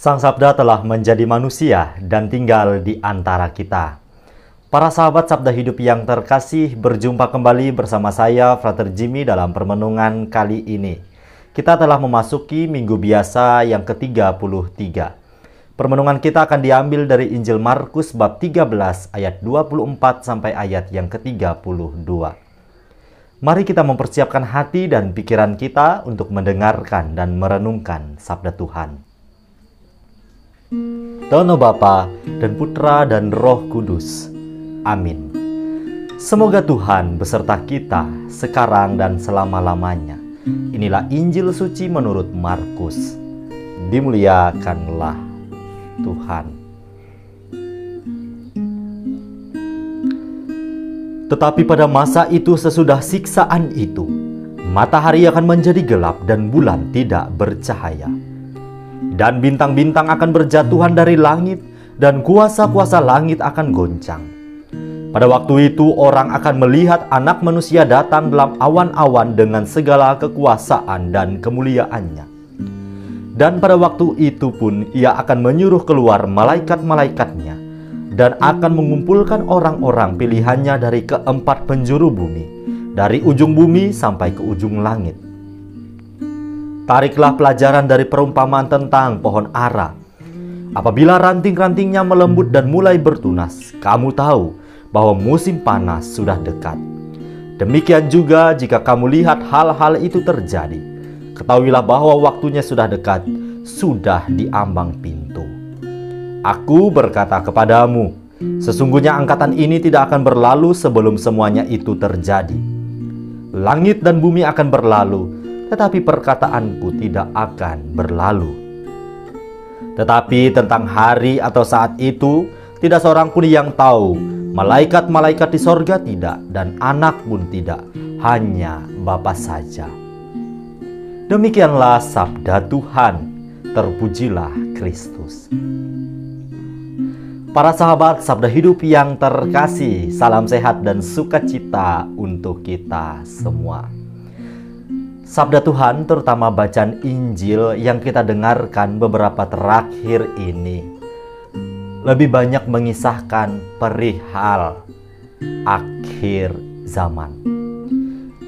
Sang Sabda telah menjadi manusia dan tinggal di antara kita. Para sahabat Sabda Hidup yang terkasih, berjumpa kembali bersama saya, Frater Jimmy, dalam permenungan kali ini. Kita telah memasuki minggu biasa yang ke-33. Permenungan kita akan diambil dari Injil Markus bab 13 ayat 24 sampai ayat yang ke-32. Mari kita mempersiapkan hati dan pikiran kita untuk mendengarkan dan merenungkan Sabda Tuhan. Dono Bapa dan Putra dan Roh Kudus. Amin. Semoga Tuhan beserta kita sekarang dan selama-lamanya. Inilah Injil suci menurut Markus. Dimuliakanlah Tuhan. Tetapi pada masa itu, sesudah siksaan itu, matahari akan menjadi gelap dan bulan tidak bercahaya. Dan bintang-bintang akan berjatuhan dari langit, dan kuasa-kuasa langit akan goncang. Pada waktu itu orang akan melihat Anak Manusia datang dalam awan-awan dengan segala kekuasaan dan kemuliaannya. Dan pada waktu itu pun ia akan menyuruh keluar malaikat-malaikatnya dan akan mengumpulkan orang-orang pilihannya dari keempat penjuru bumi, dari ujung bumi sampai ke ujung langit. Tariklah pelajaran dari perumpamaan tentang pohon ara. Apabila ranting-rantingnya melembut dan mulai bertunas, kamu tahu bahwa musim panas sudah dekat. Demikian juga jika kamu lihat hal-hal itu terjadi, ketahuilah bahwa waktunya sudah dekat, sudah di ambang pintu. Aku berkata kepadamu, sesungguhnya angkatan ini tidak akan berlalu sebelum semuanya itu terjadi. Langit dan bumi akan berlalu, tetapi perkataanku tidak akan berlalu. Tetapi tentang hari atau saat itu, tidak seorang pun yang tahu, malaikat-malaikat di sorga tidak, dan anak pun tidak, hanya Bapa saja. Demikianlah sabda Tuhan. Terpujilah Kristus. Para sahabat Sabda Hidup yang terkasih, salam sehat dan sukacita untuk kita semua. Sabda Tuhan, terutama bacaan Injil yang kita dengarkan beberapa terakhir ini, lebih banyak mengisahkan perihal akhir zaman.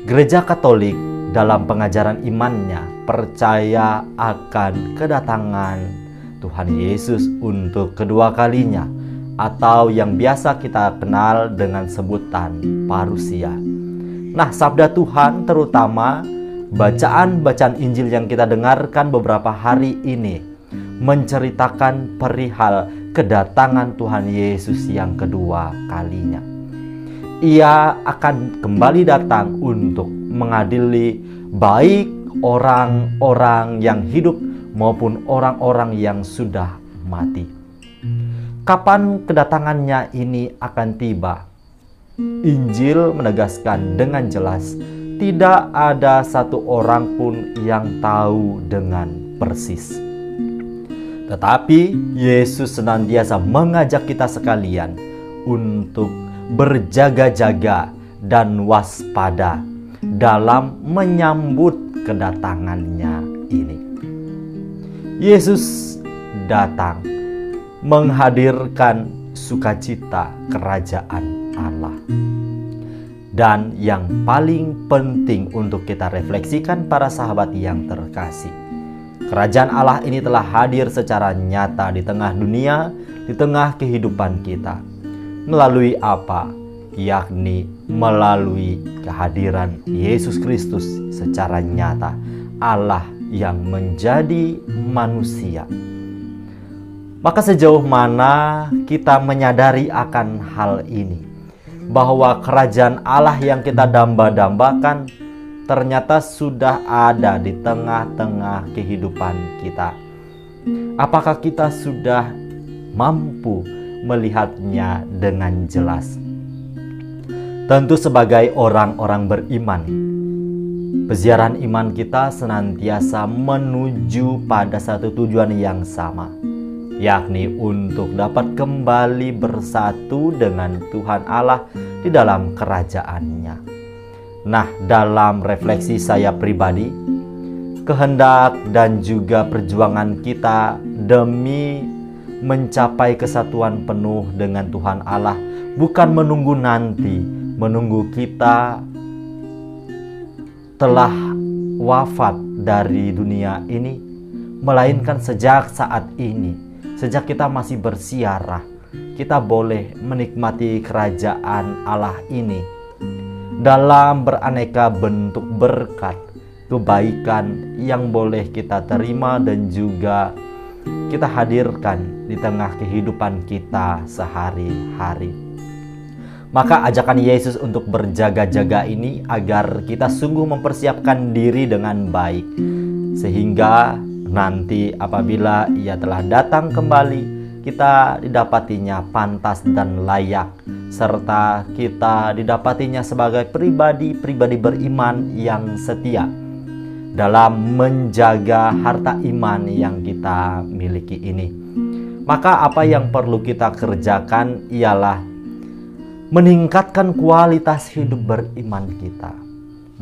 Gereja Katolik dalam pengajaran imannya percaya akan kedatangan Tuhan Yesus untuk kedua kalinya, atau yang biasa kita kenal dengan sebutan parusia. Nah, sabda Tuhan, terutama bacaan-bacaan Injil yang kita dengarkan beberapa hari ini, menceritakan perihal kedatangan Tuhan Yesus yang kedua kalinya. Ia akan kembali datang untuk mengadili baik orang-orang yang hidup maupun orang-orang yang sudah mati. Kapan kedatangannya ini akan tiba? Injil menegaskan dengan jelas, tidak ada satu orang pun yang tahu dengan persis. Tetapi Yesus senantiasa mengajak kita sekalian untuk berjaga-jaga dan waspada dalam menyambut kedatangannya ini. Yesus datang menghadirkan sukacita kerajaan Allah. Dan yang paling penting untuk kita refleksikan, para sahabat yang terkasih, kerajaan Allah ini telah hadir secara nyata di tengah dunia, di tengah kehidupan kita. Melalui apa? Yakni melalui kehadiran Yesus Kristus secara nyata, Allah yang menjadi manusia. Maka sejauh mana kita menyadari akan hal ini, bahwa kerajaan Allah yang kita damba-dambakan ternyata sudah ada di tengah-tengah kehidupan kita. Apakah kita sudah mampu melihatnya dengan jelas? Tentu sebagai orang-orang beriman, peziarahan iman kita senantiasa menuju pada satu tujuan yang sama, yakni untuk dapat kembali bersatu dengan Tuhan Allah di dalam kerajaannya. Nah, dalam refleksi saya pribadi, kehendak dan juga perjuangan kita demi mencapai kesatuan penuh dengan Tuhan Allah, bukan menunggu nanti, menunggu kita telah wafat dari dunia ini, melainkan sejak saat ini, sejak kita masih bersiarah, kita boleh menikmati kerajaan Allah ini dalam beraneka bentuk berkat, kebaikan yang boleh kita terima dan juga kita hadirkan di tengah kehidupan kita sehari-hari. Maka ajakan Yesus untuk berjaga-jaga ini agar kita sungguh mempersiapkan diri dengan baik, sehingga nanti apabila Ia telah datang kembali, kita didapatinya pantas dan layak, serta kita didapatinya sebagai pribadi-pribadi beriman yang setia dalam menjaga harta iman yang kita miliki ini. Maka apa yang perlu kita kerjakan ialah meningkatkan kualitas hidup beriman kita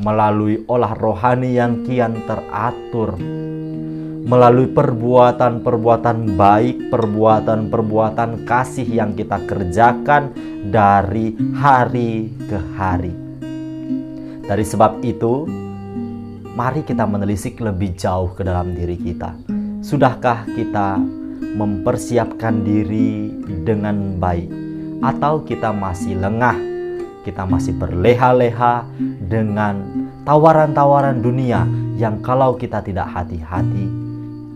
melalui olah rohani yang kian teratur, melalui perbuatan-perbuatan baik, perbuatan-perbuatan kasih yang kita kerjakan dari hari ke hari. Dari sebab itu, mari kita menelisik lebih jauh ke dalam diri kita. Sudahkah kita mempersiapkan diri dengan baik? Atau kita masih lengah, kita masih berleha-leha dengan tawaran-tawaran dunia yang kalau kita tidak hati-hati,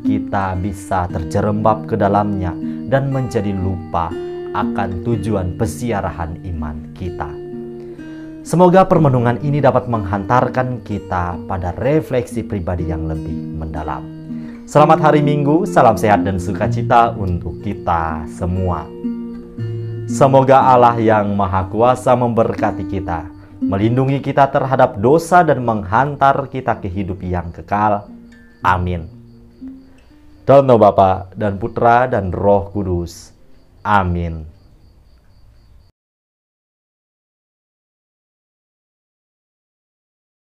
kita bisa terjerembab ke dalamnya dan menjadi lupa akan tujuan pesiarahan iman kita. Semoga permenungan ini dapat menghantarkan kita pada refleksi pribadi yang lebih mendalam. Selamat hari Minggu, salam sehat dan sukacita untuk kita semua. Semoga Allah yang Maha Kuasa memberkati kita, melindungi kita terhadap dosa dan menghantar kita ke hidup yang kekal. Amin. Dalam nama Bapa dan Putra dan Roh Kudus. Amin.